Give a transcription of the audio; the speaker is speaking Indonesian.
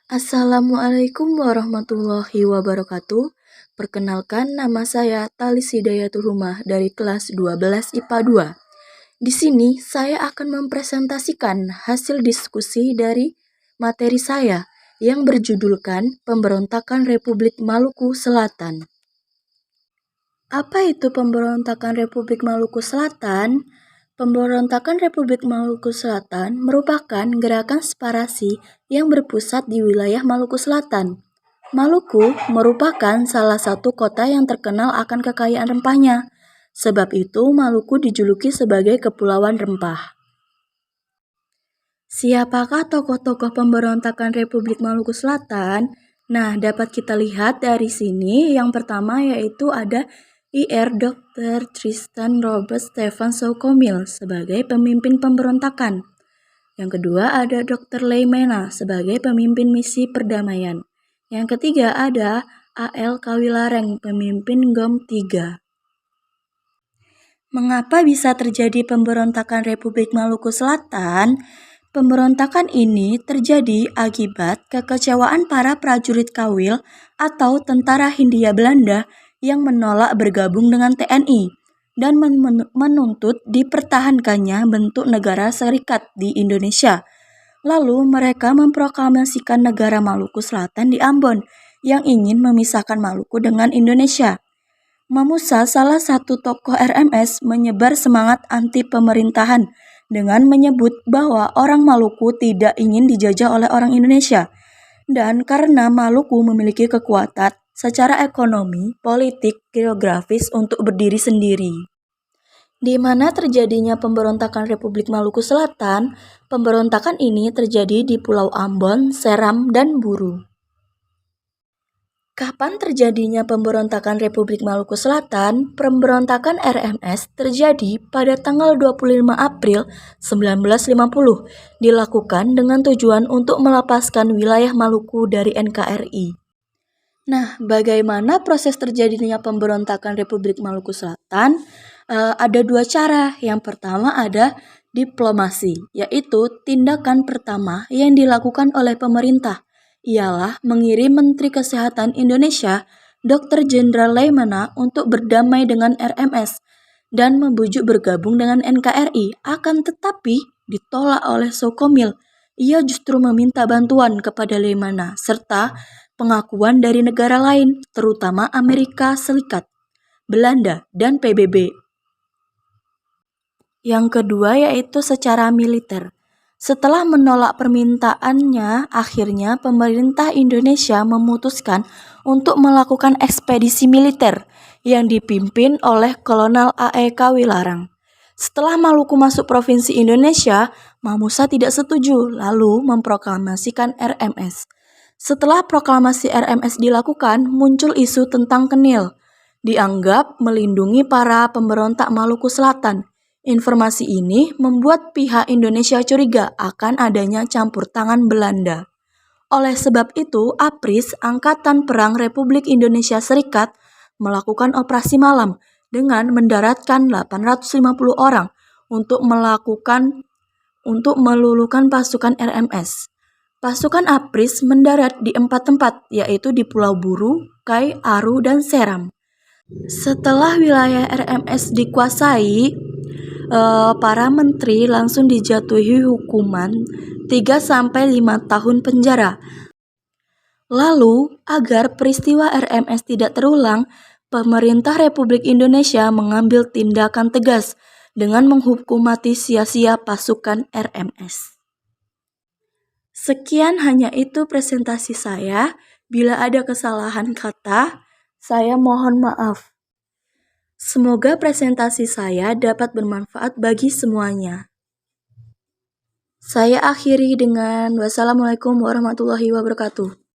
Assalamualaikum warahmatullahi wabarakatuh. Perkenalkan, nama saya Talis Hidayatul Humah dari kelas 12 IPA 2. Di sini saya akan mempresentasikan hasil diskusi dari materi saya yang berjudulkan Pemberontakan Republik Maluku Selatan. Apa itu pemberontakan Republik Maluku Selatan? Pemberontakan Republik Maluku Selatan merupakan gerakan separasi yang berpusat di wilayah Maluku Selatan. Maluku merupakan salah satu kota yang terkenal akan kekayaan rempahnya. Sebab itu, Maluku dijuluki sebagai Kepulauan Rempah. Siapakah tokoh-tokoh pemberontakan Republik Maluku Selatan? Nah, dapat kita lihat dari sini. Yang pertama yaitu ada Ir Dr. Tristan Robert Stephen Soekomil sebagai pemimpin pemberontakan. Yang kedua ada Dr. Leimena sebagai pemimpin misi perdamaian. Yang ketiga ada A.L. Kawilareng, pemimpin GOM 3. Mengapa bisa terjadi pemberontakan Republik Maluku Selatan? Pemberontakan ini terjadi akibat kekecewaan para prajurit Kawil atau tentara Hindia Belanda yang menolak bergabung dengan TNI dan menuntut dipertahankannya bentuk negara serikat di Indonesia. Lalu mereka memproklamasikan negara Maluku Selatan di Ambon yang ingin memisahkan Maluku dengan Indonesia. Mamusa, salah satu tokoh RMS, menyebar semangat anti pemerintahan dengan menyebut bahwa orang Maluku tidak ingin dijajah oleh orang Indonesia. Dan karena Maluku memiliki kekuatan secara ekonomi, politik, geografis untuk berdiri sendiri. Di mana terjadinya pemberontakan Republik Maluku Selatan, pemberontakan ini terjadi di Pulau Ambon, Seram, dan Buru. Kapan terjadinya pemberontakan Republik Maluku Selatan? Pemberontakan RMS terjadi pada tanggal 25 April 1950, dilakukan dengan tujuan untuk melepaskan wilayah Maluku dari NKRI. Nah, bagaimana proses terjadinya pemberontakan Republik Maluku Selatan? Ada dua cara. Yang pertama ada diplomasi, yaitu tindakan pertama yang dilakukan oleh pemerintah ialah mengirim Menteri Kesehatan Indonesia, Dr. Jenderal Leimena, untuk berdamai dengan RMS dan membujuk bergabung dengan NKRI. Akan tetapi ditolak oleh Soekomil. Ia justru meminta bantuan kepada Leimena serta pengakuan dari negara lain, terutama Amerika Serikat, Belanda, dan PBB. Yang kedua yaitu secara militer. Setelah menolak permintaannya, akhirnya pemerintah Indonesia memutuskan untuk melakukan ekspedisi militer yang dipimpin oleh Kolonel A.E. Kawilarang. Setelah Maluku masuk provinsi Indonesia, Mamusa tidak setuju lalu memproklamasikan RMS. Setelah proklamasi RMS dilakukan, muncul isu tentang Kenil. Dianggap melindungi para pemberontak Maluku Selatan. Informasi ini membuat pihak Indonesia curiga akan adanya campur tangan Belanda. Oleh sebab itu, APRIS, Angkatan Perang Republik Indonesia Serikat, melakukan operasi malam dengan mendaratkan 850 orang untuk meluluhkan pasukan RMS. Pasukan APRIS mendarat di 4 tempat, yaitu di Pulau Buru, Kai, Aru, dan Seram. Setelah wilayah RMS dikuasai, para menteri langsung dijatuhi hukuman 3-5 tahun penjara. Lalu, agar peristiwa RMS tidak terulang, pemerintah Republik Indonesia mengambil tindakan tegas dengan menghukum mati sia-sia pasukan RMS. Sekian hanya itu presentasi saya. Bila ada kesalahan kata, saya mohon maaf. Semoga presentasi saya dapat bermanfaat bagi semuanya. Saya akhiri dengan wassalamualaikum warahmatullahi wabarakatuh.